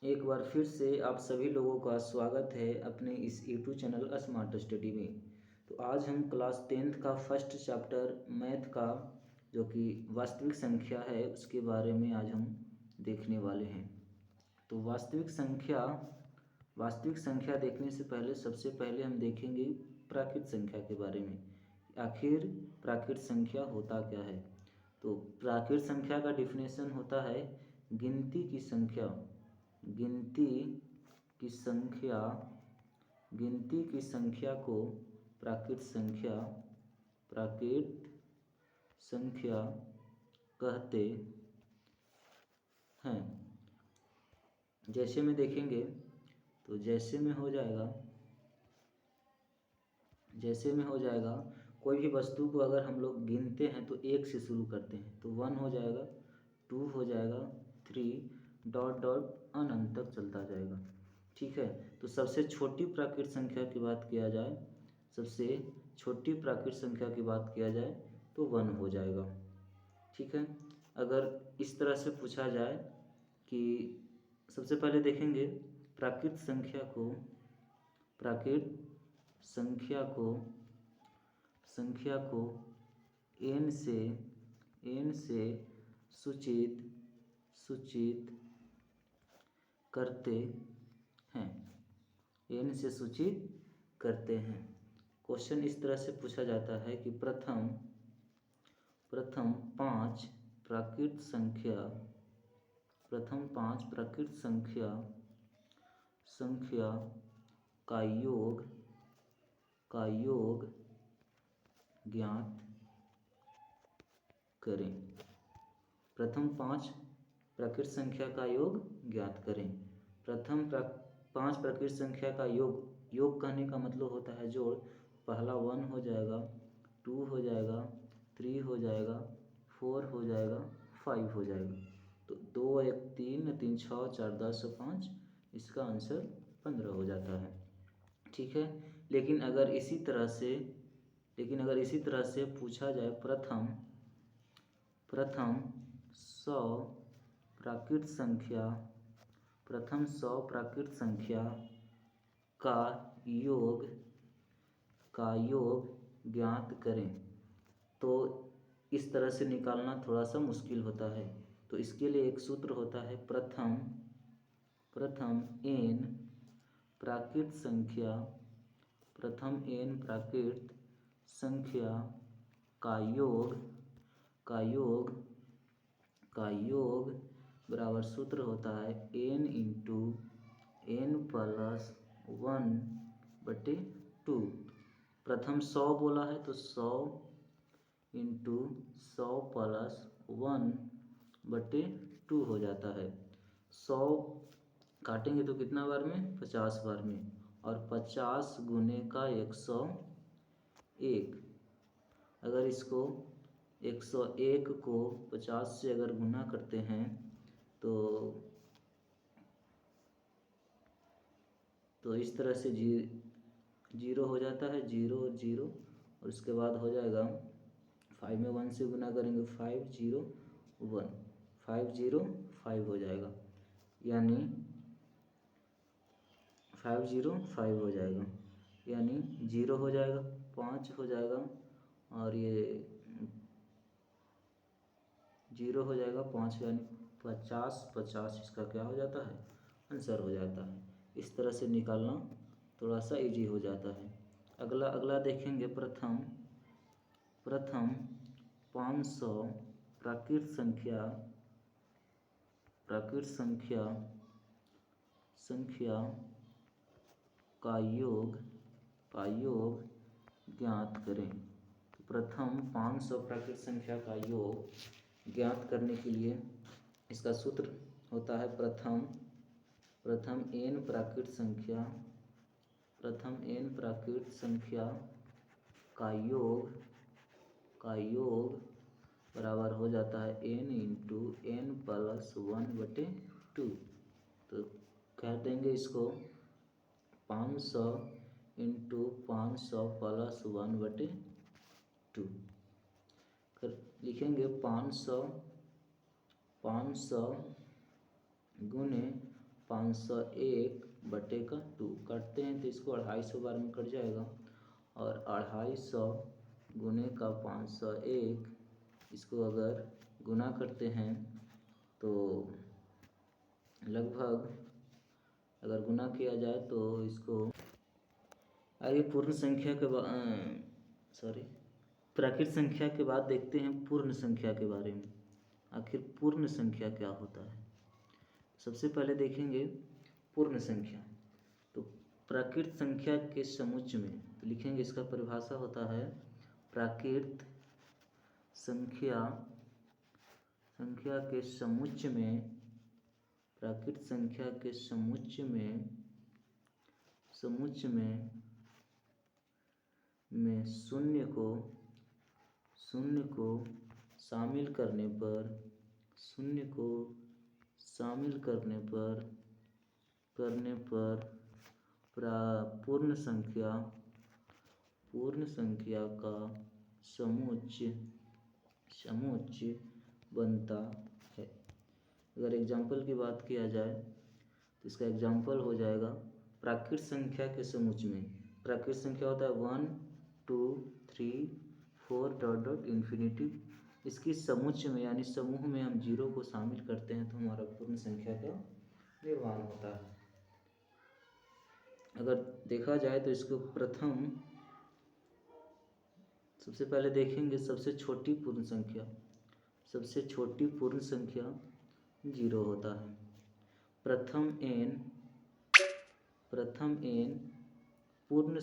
एक बार फिर से आप सभी लोगों का स्वागत है अपने इस यूट्यूब चैनल स्मार्ट स्टडी में। तो आज हम क्लास 10th का फर्स्ट चैप्टर मैथ का जो कि वास्तविक संख्या है उसके बारे में आज हम देखने वाले हैं। तो वास्तविक संख्या देखने से पहले सबसे पहले हम देखेंगे प्राकृत संख्या के बारे में। आखिर प्राकृत संख्या होता क्या है। तो प्राकृत संख्या का डिफिनेशन होता है गिनती की संख्या गिनती की संख्या गिनती की संख्या को प्राकृत संख्या कहते हैं। जैसे में देखेंगे तो जैसे में हो जाएगा कोई भी वस्तु को अगर हम लोग गिनते हैं तो एक से शुरू करते हैं तो 1 हो जाएगा, 2 हो जाएगा, 3 डॉट डॉट अनंत तक चलता जाएगा। ठीक है, तो सबसे छोटी प्राकृत संख्या की बात किया जाए तो 1 हो जाएगा। ठीक है, अगर इस तरह से पूछा जाए कि सबसे पहले देखेंगे प्राकृत संख्या को n से सूचित करते हैं। क्वेश्चन इस तरह से पूछा जाता है कि प्रथम 5 प्राकृत संख्या का योग ज्ञात करें। प्रथम 5 प्राकृत संख्या का योग ज्ञात करें। प्रथम 5 प्राकृत संख्या का योग कहने का मतलब होता है जोड़। पहला 1 हो जाएगा, 2 हो जाएगा, 3 हो जाएगा, 4 हो जाएगा, 5 हो जाएगा। तो 2 1 3 3 6 4 10 5, इसका आंसर 15 हो जाता है। ठीक है, लेकिन अगर इसी तरह से पूछा जाए प्रथम 100 प्राकृत संख्या का योग ज्ञात करें, तो इस तरह से निकालना थोड़ा सा मुश्किल होता है। तो इसके लिए एक सूत्र होता है प्रथम n प्राकृत संख्या का योग बराबर सूत्र होता है n इंटू n प्लस 1/2। प्रथम 100 बोला है तो 100 इंटू 100 प्लस 1/2 हो जाता है। 100 काटेंगे तो कितना बार में, 50 बार में, और 50 गुने का 101। अगर इसको 101 को 50 से अगर गुना करते हैं तो इस तरह से जीरो हो जाता है, 0 और 0, और उसके बाद हो जाएगा 5 में 1 से गुना करेंगे 501, 505 हो जाएगा, यानी 505 हो जाएगा, यानी 0 हो जाएगा, 5 हो जाएगा, और ये 0 हो जाएगा, 5 यानी 50 इसका क्या हो जाता है, आंसर हो जाता है। इस तरह से निकालना थोड़ा सा इजी हो जाता है। अगला देखेंगे प्रथम 500 प्राकृत संख्या का योग ज्ञात करें। तो प्रथम 500 प्राकृत संख्या का योग ज्ञात करने के लिए इसका सूत्र होता है प्रथम n प्राकृत संख्या का योग बराबर हो जाता है n इंटू n प्लस 1/2। तो कह देंगे इसको 500 इंटू 500 प्लस 1/2। फिर लिखेंगे 500 गुने 501/2 काटते हैं तो इसको 250 बार में कट जाएगा, और 250 गुने का 501 इसको अगर गुना करते हैं तो लगभग, अगर गुना किया जाए तो इसको आगे पूर्ण संख्या के प्राकृत संख्या के बाद देखते हैं पूर्ण संख्या के बारे में। आखिर पूर्ण संख्या क्या होता है? सबसे पहले देखेंगे पूर्ण संख्या। तो प्राकृत संख्या के समुच्चय में तो लिखेंगे, इसका परिभाषा होता है प्राकृत संख्या के समुच्चय में, प्राकृत संख्या के समुच्चय में शून्य को शामिल करने पर पूर्ण संख्या का समुच्चय बनता है। अगर एग्जाम्पल की बात किया जाए तो इसका एग्जाम्पल हो जाएगा प्राकृत संख्या के समुच्चय में। प्राकृत संख्या होता है 1 2 3 4 इन्फिनिटी। इसकी समुच्चय में यानी समूह में हम 0 को शामिल करते हैं तो हमारा पूर्ण संख्या का निर्माण होता है। अगर देखा जाए तो इसको सबसे पहले देखेंगे सबसे छोटी पूर्ण संख्या। सबसे छोटी पूर्ण संख्या 0 होता है। प्रथम n पूर्ण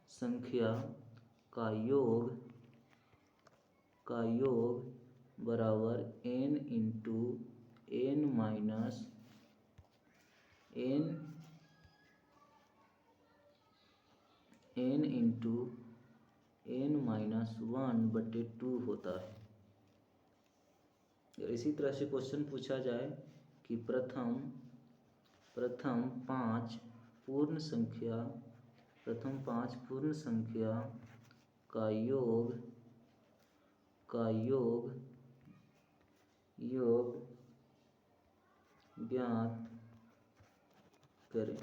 संख्या का योग बराबर n into n minus n into n-1/2 होता है। इसी तरह से क्वेश्चन पूछा जाए कि प्रथम 5 पूर्ण संख्या का योग ज्ञात करें।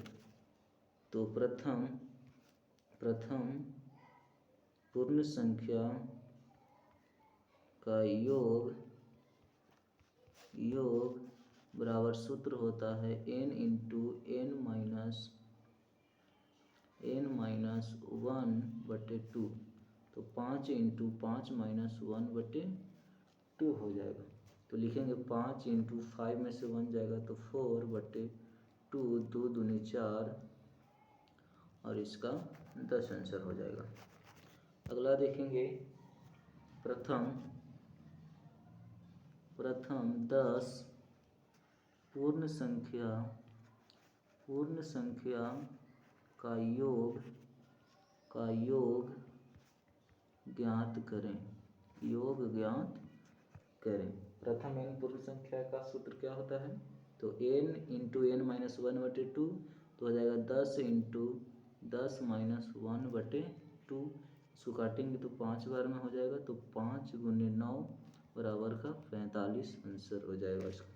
तो प्रथम पूर्ण संख्या का योग बराबर सूत्र होता है n इंटू n-1/2। तो 5 इंटू 5-1/2 हो जाएगा। तो लिखेंगे 5 इंटू 5 में से 1 जाएगा तो 4/2, 2 दूनी 4 और इसका 10 आंसर हो जाएगा। अगला देखेंगे प्रथम 10 पूर्ण संख्या का योग ज्ञात करें। प्रथम n पूर्ण संख्या का सूत्र क्या होता है? तो n इंटू n-1/2 तो हो जाएगा 10 इंटू 10-1/2। इसको काटेंगे तो 5 बार में हो जाएगा तो 5 गुने 9 बराबर का 45 आंसर हो जाएगा इसका।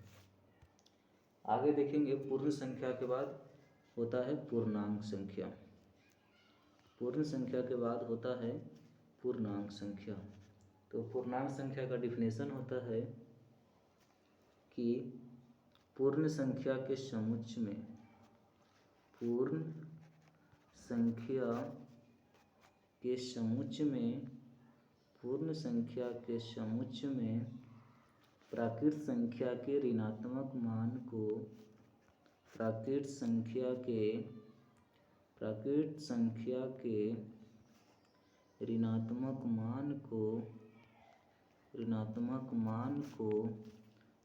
आगे देखेंगे पूर्ण संख्या के बाद होता है पूर्णांक संख्या। पूर्ण संख्या के बाद होता है पूर्णांक संख्या। तो पूर्णांक संख्या का डिफिनेशन होता है कि पूर्ण संख्या के समुच्चय में प्राकृत संख्या के ऋणात्मक मान को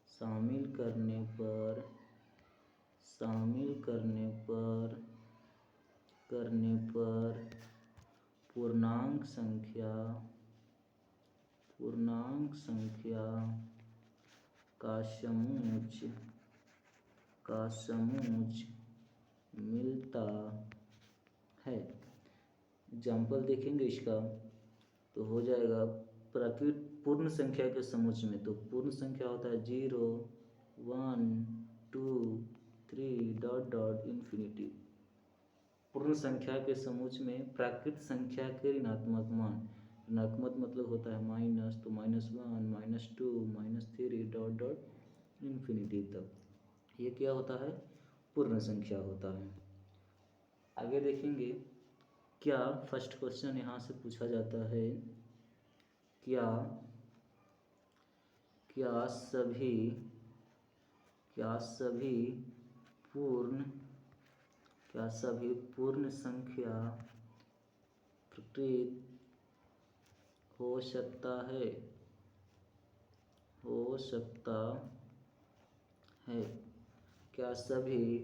शामिल करने पर पूर्णांक संख्या का समूच मिलता है। एग्जाम्पल देखेंगे इसका तो हो जाएगा प्राकृत पूर्ण संख्या के समुच्चय में। तो पूर्ण संख्या होता है 0 1 पूर्ण संख्या के समूह में प्राकृत संख्या के ऋणात्मक मान, ऋणात्मक मतलब होता है माइनस, तो -1 -2 -3 डॉट डॉट इन्फिनिटी तक, ये क्या होता है? पूर्ण संख्या होता है। आगे देखेंगे क्या फर्स्ट क्वेश्चन यहाँ से पूछा जाता है, क्या सभी पूर्ण संख्या प्रकृत हो सकता है? क्या सभी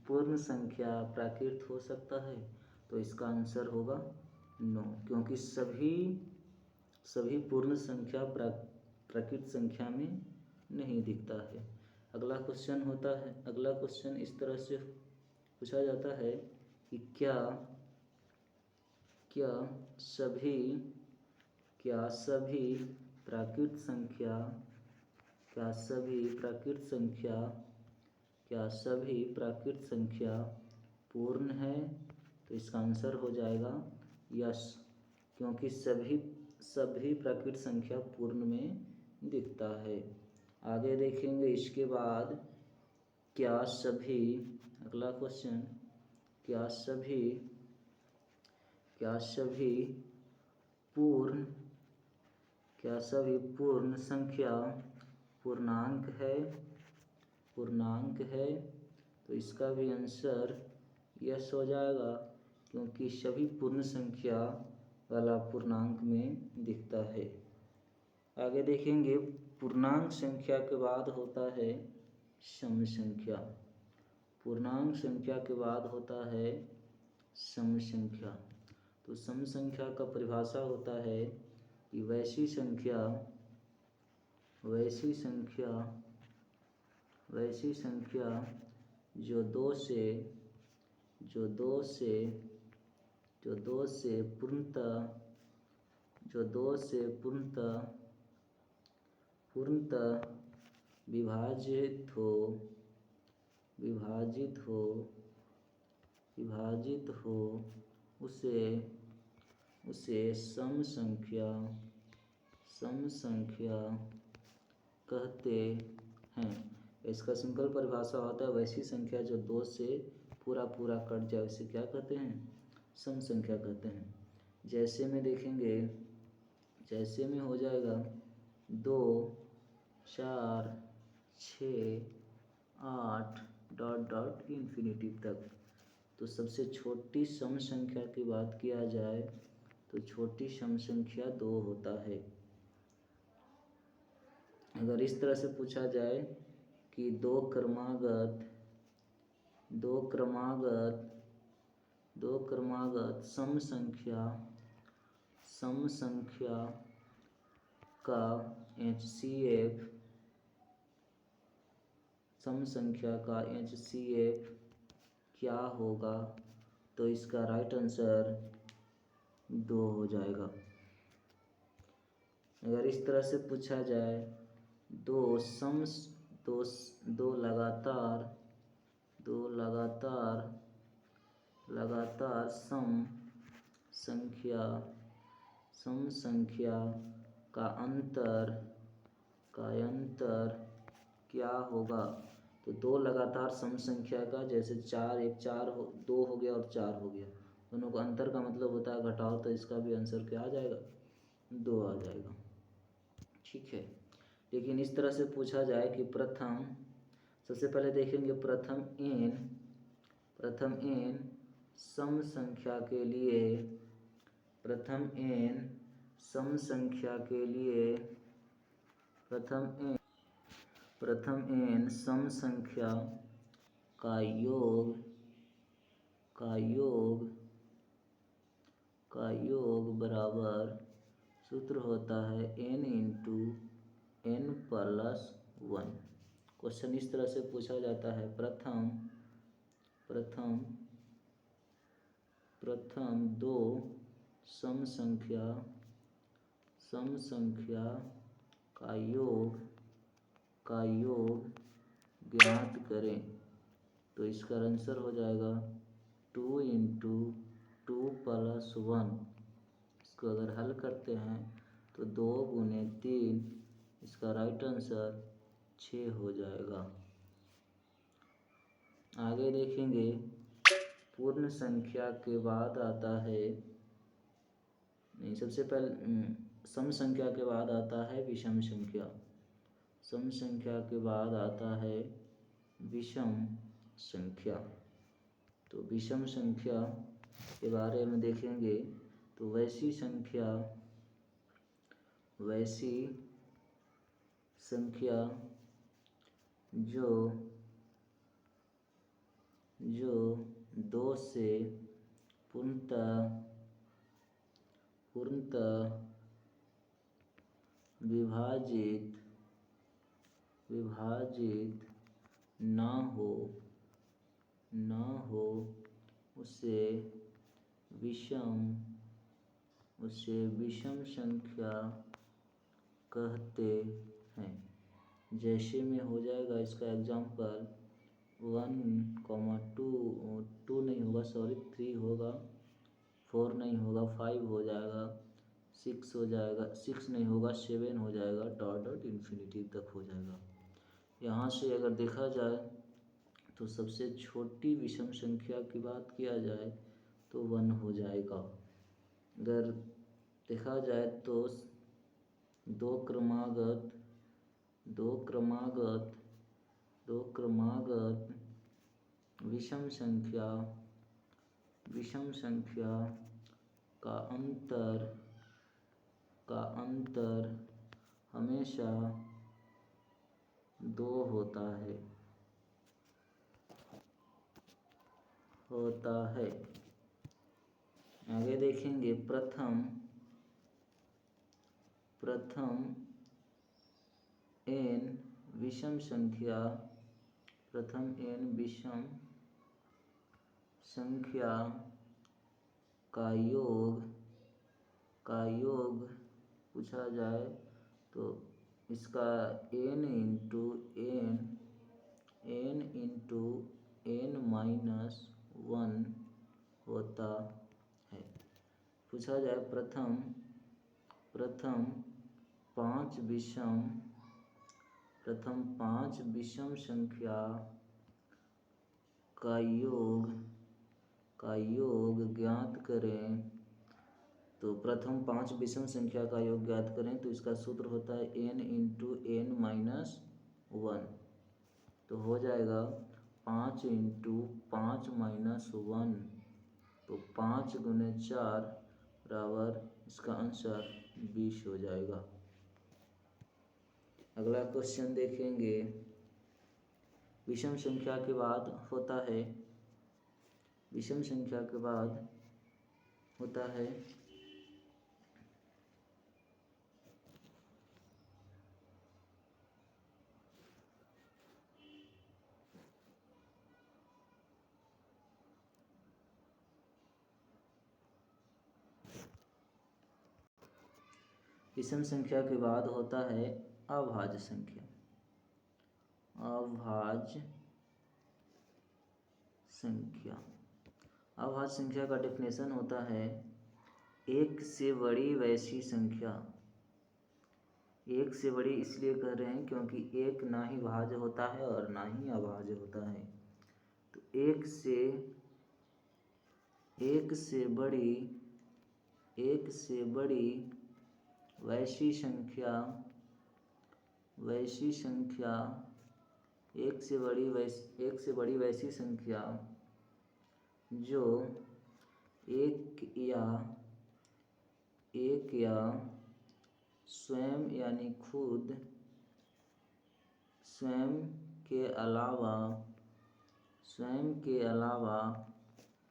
पूर्ण संख्या प्राकृत हो सकता है? तो इसका आंसर होगा नो, क्योंकि सभी पूर्ण संख्या प्राकृत संख्या में नहीं दिखता है। अगला क्वेश्चन इस तरह से पूछा जाता है कि क्या सभी प्राकृत संख्या पूर्ण है? तो इसका आंसर हो जाएगा यस, क्योंकि सभी प्राकृत संख्या पूर्ण में दिखता है। आगे देखेंगे इसके बाद अगला क्वेश्चन, क्या सभी पूर्ण संख्या पूर्णांक है? तो इसका भी आंसर यस हो जाएगा, क्योंकि सभी पूर्ण संख्या वाला पूर्णांक में दिखता है। आगे देखेंगे पूर्णांक संख्या के बाद होता है सम संख्या। पूर्णांक संख्या के बाद होता है सम संख्या। तो सम संख्या का परिभाषा होता है कि वैसी संख्या जो दो से पूर्णतः विभाजित हो उसे सम संख्या कहते हैं। इसका सिंपल परिभाषा होता है वैसी संख्या जो दो से पूरा कट जाए उसे क्या कहते हैं? सम संख्या कहते हैं। जैसे में हो जाएगा 2 4 6 8 डॉट डॉट इन्फिनिटी तक। तो सबसे छोटी सम संख्या की बात किया जाए तो छोटी सम संख्या 2 होता है। अगर इस तरह से पूछा जाए कि दो क्रमागत सम संख्या का HCF क्या होगा? तो इसका राइट आंसर 2 हो जाएगा। अगर इस तरह से पूछा जाए दो लगातार सम संख्या का अंतर क्या होगा? तो दो लगातार सम संख्या का, जैसे 4 1 4 2 हो गया और 4 हो गया, दोनों का अंतर का मतलब होता है घटाव, तो इसका भी आंसर क्या आ जाएगा? 2 आ जाएगा। ठीक है, लेकिन इस तरह से पूछा जाए कि सबसे पहले देखेंगे प्रथम n सम संख्या के लिए प्रथम n सम संख्या का योग बराबर सूत्र होता है n × n + 1। क्वेश्चन इस तरह से पूछा जाता है प्रथम दो सम संख्या का योग ज्ञात करें। तो इसका आंसर हो जाएगा 2 इंटू 2 प्लस 1, इसको अगर हल करते हैं तो 2 गुने 3, इसका राइट आंसर 6 हो जाएगा। आगे देखेंगे पूर्ण संख्या के बाद आता है, नहीं, सबसे पहले सम संख्या के बाद आता है विषम संख्या। सम संख्या के बाद आता है विषम संख्या। तो विषम संख्या के बारे में देखेंगे तो वैसी संख्या जो 2 से पूर्णतः विभाजित ना हो उसे विषम संख्या कहते हैं। जैसे में हो जाएगा, इसका एग्जाम्पल 2 नहीं होगा, 3 होगा, 4 नहीं होगा, 5 हो जाएगा, 6 हो जाएगा, 6 नहीं होगा, 7 हो जाएगा, डॉट इन्फिनिटी तक हो जाएगा। यहाँ से अगर देखा जाए तो सबसे छोटी विषम संख्या की बात किया जाए तो 1 हो जाएगा। अगर देखा जाए तो दो क्रमागत विषम संख्या का अंतर हमेशा 2 होता है। आगे देखेंगे प्रथम n विषम संख्या का योग पूछा जाए तो इसका n इंटू n माइनस 1 होता है। पूछा जाए प्रथम 5 विषम संख्या का योग ज्ञात करें। तो प्रथम 5 विषम संख्या का योग ज्ञात करें तो इसका सूत्र होता है n इंटू n माइनस 1। तो हो जाएगा 5 इंटू 5 माइनस 1, तो 5 गुने 4 बराबर इसका आंसर 20 हो जाएगा। अगला क्वेश्चन देखेंगे, विषम संख्या के बाद होता है अभाज्य संख्या। अभाज्य संख्या का डेफिनेशन होता है एक से बड़ी वैसी संख्या। एक से बड़ी इसलिए कह रहे हैं क्योंकि एक ना ही भाज्य होता है और ना ही अभाज्य होता है। तो एक से बड़ी वैसी संख्या जो एक या स्वयं यानी खुद स्वयं के अलावा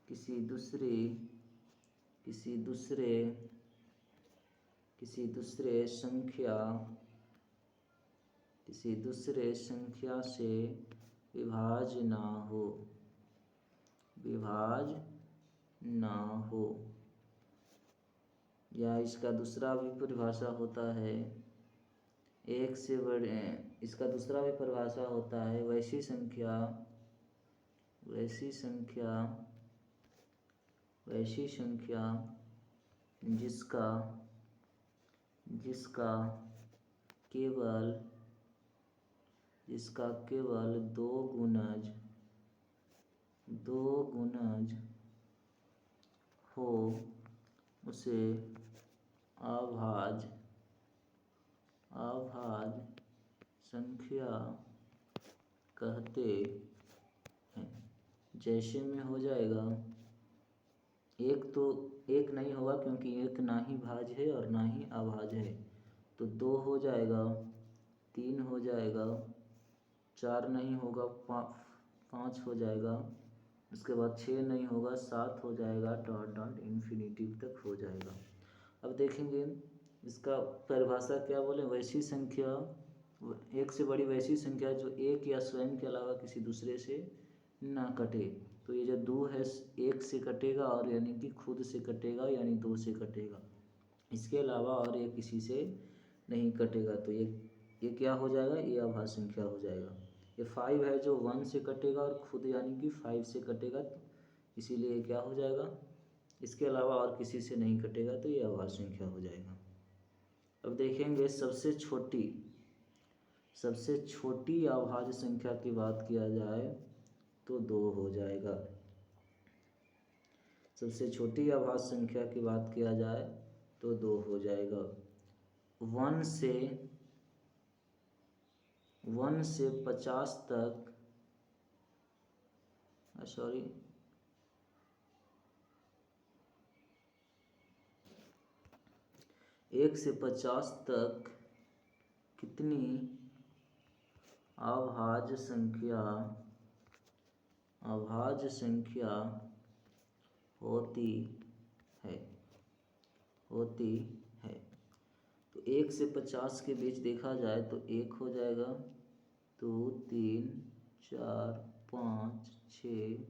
किसी दूसरे संख्या से विभाज्य ना हो। या इसका दूसरा भी परिभाषा होता है वैसी संख्या वैसी संख्या जिसका केवल दो गुणज हो उसे अभाज्य संख्या कहते हैं। जैसे में हो जाएगा, एक नहीं होगा क्योंकि एक ना ही भाज्य है और ना ही अभाज्य है, तो 2 हो जाएगा, 3 हो जाएगा, 4 नहीं होगा, 5 हो जाएगा, उसके बाद 6 नहीं होगा, 7 हो जाएगा, डॉट डॉट इन्फिनिटिव तक हो जाएगा। अब देखेंगे इसका परिभाषा क्या बोले, वैसी संख्या, एक से बड़ी वैसी संख्या जो एक या स्वयं के अलावा किसी दूसरे से ना कटे। तो ये जो 2 है, एक से कटेगा और यानी कि खुद से कटेगा, यानी 2 से कटेगा, इसके अलावा और ये किसी से नहीं कटेगा, तो ये क्या हो जाएगा, ये अभाज्य संख्या हो जाएगा। ये 5 है जो 1 से कटेगा और खुद यानी कि 5 से कटेगा, तो इसीलिए क्या हो जाएगा, इसके अलावा और किसी से नहीं कटेगा, तो ये अभाज्य संख्या हो जाएगा। अब देखेंगे सबसे छोटी अभाज्य संख्या की बात किया जाए तो 2 हो जाएगा। सबसे छोटी अभाज्य संख्या की बात किया जाए तो 2 हो जाएगा। 1 से 50 तक, सॉरी, 1 से 50 तक कितनी अभाज्य संख्या होती है। तो 1 से 50 के बीच देखा जाए तो 1 हो जाएगा, 2 3 4 5 6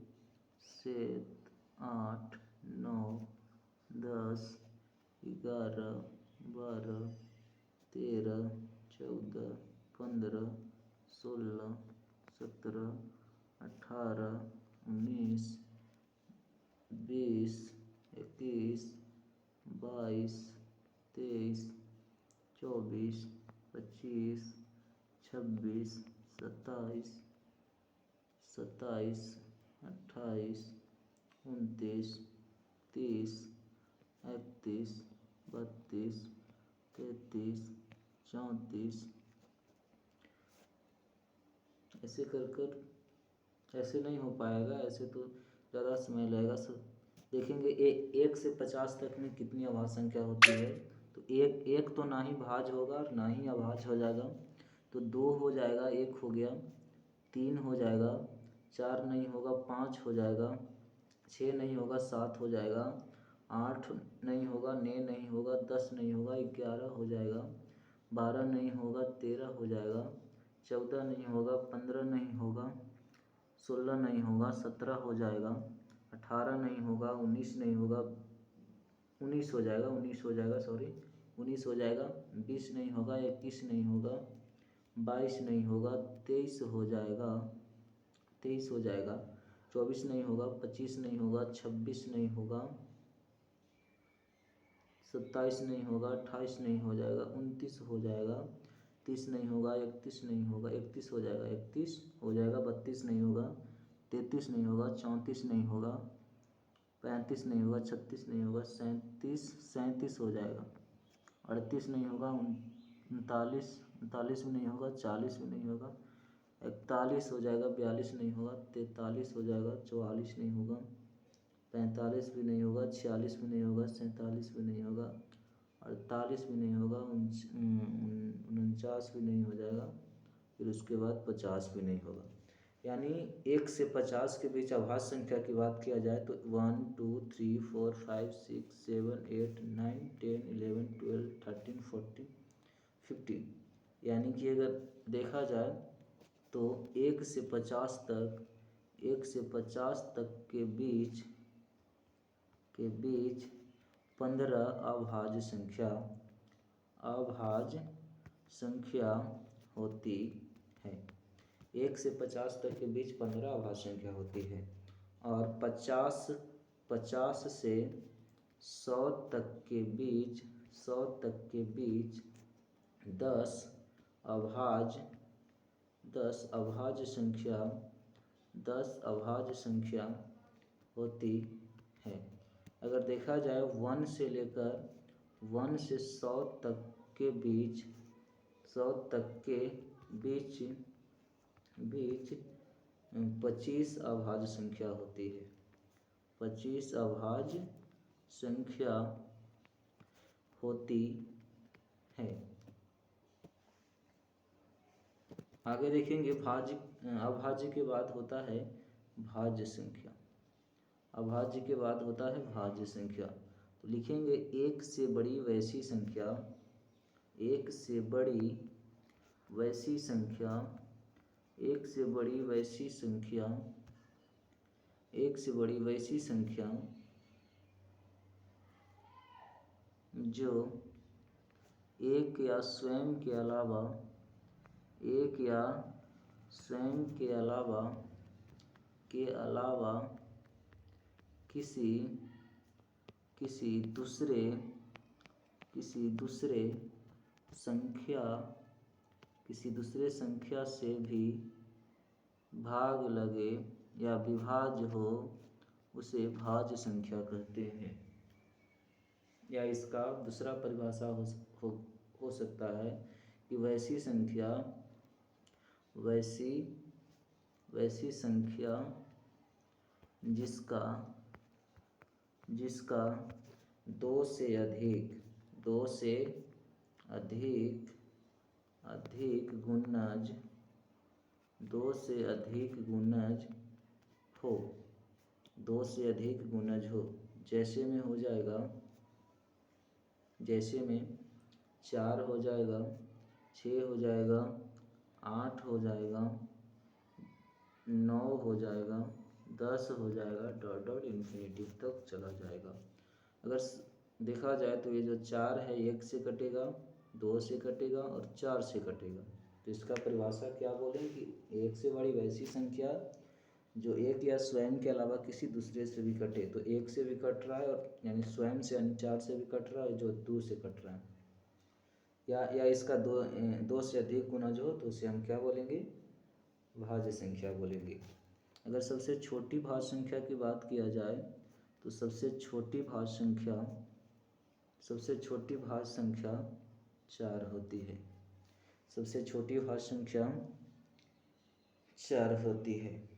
7 8 9 10 11 12 13 14 15 16 17 18 19 20 21 22 23 24 25 26 27 28 29 30 31 32 33 34, ऐसे कर ऐसे नहीं हो पाएगा, ऐसे तो ज़्यादा समय लगेगा। देखेंगे 1 से 50 तक में कितनी अभाज्य संख्या होती है, तो एक तो ना ही भाज्य होगा और ना ही अभाज्य हो जाएगा, तो 2 हो जाएगा, 1 हो गया, 3 हो जाएगा, 4 नहीं होगा, 5 हो जाएगा, 6 नहीं होगा, 7 हो जाएगा, 8 नहीं होगा, 9 नहीं होगा, 10 नहीं होगा, 11 हो जाएगा, 12 नहीं होगा, 13 हो जाएगा, 14 नहीं होगा, 15 नहीं होगा, 16 नहीं होगा, 17 हो जाएगा, 18 नहीं होगा, 19 नहीं होगा, 19 हो जाएगा, 19 हो जाएगा, सॉरी 19 हो जाएगा, 20 नहीं होगा, 21 नहीं होगा, 22 नहीं होगा, 23 हो जाएगा, 23 हो जाएगा, 24 नहीं होगा, 25 नहीं होगा, 26 नहीं होगा, 27 नहीं होगा, 28 नहीं हो जाएगा, 29 हो जाएगा, 30 नहीं होगा, 31 नहीं होगा, 31 हो जाएगा, 31 हो जाएगा, 32 नहीं होगा, 33 नहीं होगा, 34 नहीं होगा, 35 नहीं होगा, 36 नहीं होगा, 37 हो जाएगा, 38 नहीं होगा, 39 भी नहीं होगा, 40 भी नहीं होगा, 41 हो जाएगा, 42 नहीं होगा, 43 हो जाएगा, 44 नहीं होगा, 45 भी नहीं होगा, 46 भी नहीं होगा, 47 भी नहीं होगा, 48 भी नहीं होगा, 49 भी नहीं हो जाएगा, फिर उसके बाद 50 भी नहीं होगा। यानी 1 से 50 के बीच अभाज्य संख्या की बात किया जाए तो 1 2 3 4 5 6 7 8 9 10 11 12 13 14 15, यानी कि अगर देखा जाए तो 1 से 50 तक के बीच 15 अभाज्य संख्या होती है। 1 से 50 तक के बीच 15 अभाज्य संख्या होती है, और 50 50 से 100 तक के बीच 10 अभाज्य संख्या होती है। अगर देखा जाए 1 से लेकर 1 से 100 तक के बीच 25 अभाज्य संख्या होती है। 25 अभाज्य संख्या होती है। आगे देखेंगे अभाज्य के बाद होता है भाज्य संख्या। अभाज्य के बाद होता है भाज्य संख्या। तो लिखेंगे एक से बड़ी वैसी संख्या जो एक या स्वयं के अलावा किसी दूसरे संख्या से भी भाग लगे या विभाज्य हो उसे भाज्य संख्या कहते हैं। या इसका दूसरा परिभाषा हो सकता है कि वैसी संख्या जिसका दो से अधिक गुणज हो। जैसे में 4 हो जाएगा, 6 हो जाएगा, 8 हो जाएगा, 9 हो जाएगा, 10 हो जाएगा, डॉट इन्फिनिटी तक चला जाएगा। अगर देखा जाए तो ये जो 4 है 1 से कटेगा, 2 से कटेगा और 4 से कटेगा। तो इसका परिभाषा क्या बोलें कि एक से बड़ी वैसी संख्या जो एक या स्वयं के अलावा किसी दूसरे से भी कटे। तो 1 से भी कट रहा है और यानी स्वयं से यानी 4 से भी कट रहा है, जो 2 से कट रहा है। या इसका दो से अधिक गुणज हो तो उसे हम क्या बोलेंगे? भाज्य संख्या बोलेंगे। अगर सबसे छोटी भाज्य संख्या की बात किया जाए तो सबसे छोटी भाज्य संख्या 4 होती है। सबसे छोटी भाज्य संख्या 4 होती है।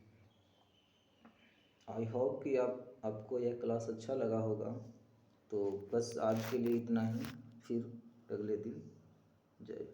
आई होप कि आपको यह क्लास अच्छा लगा होगा। तो बस आज के लिए इतना ही, फिर अगले दिन जय।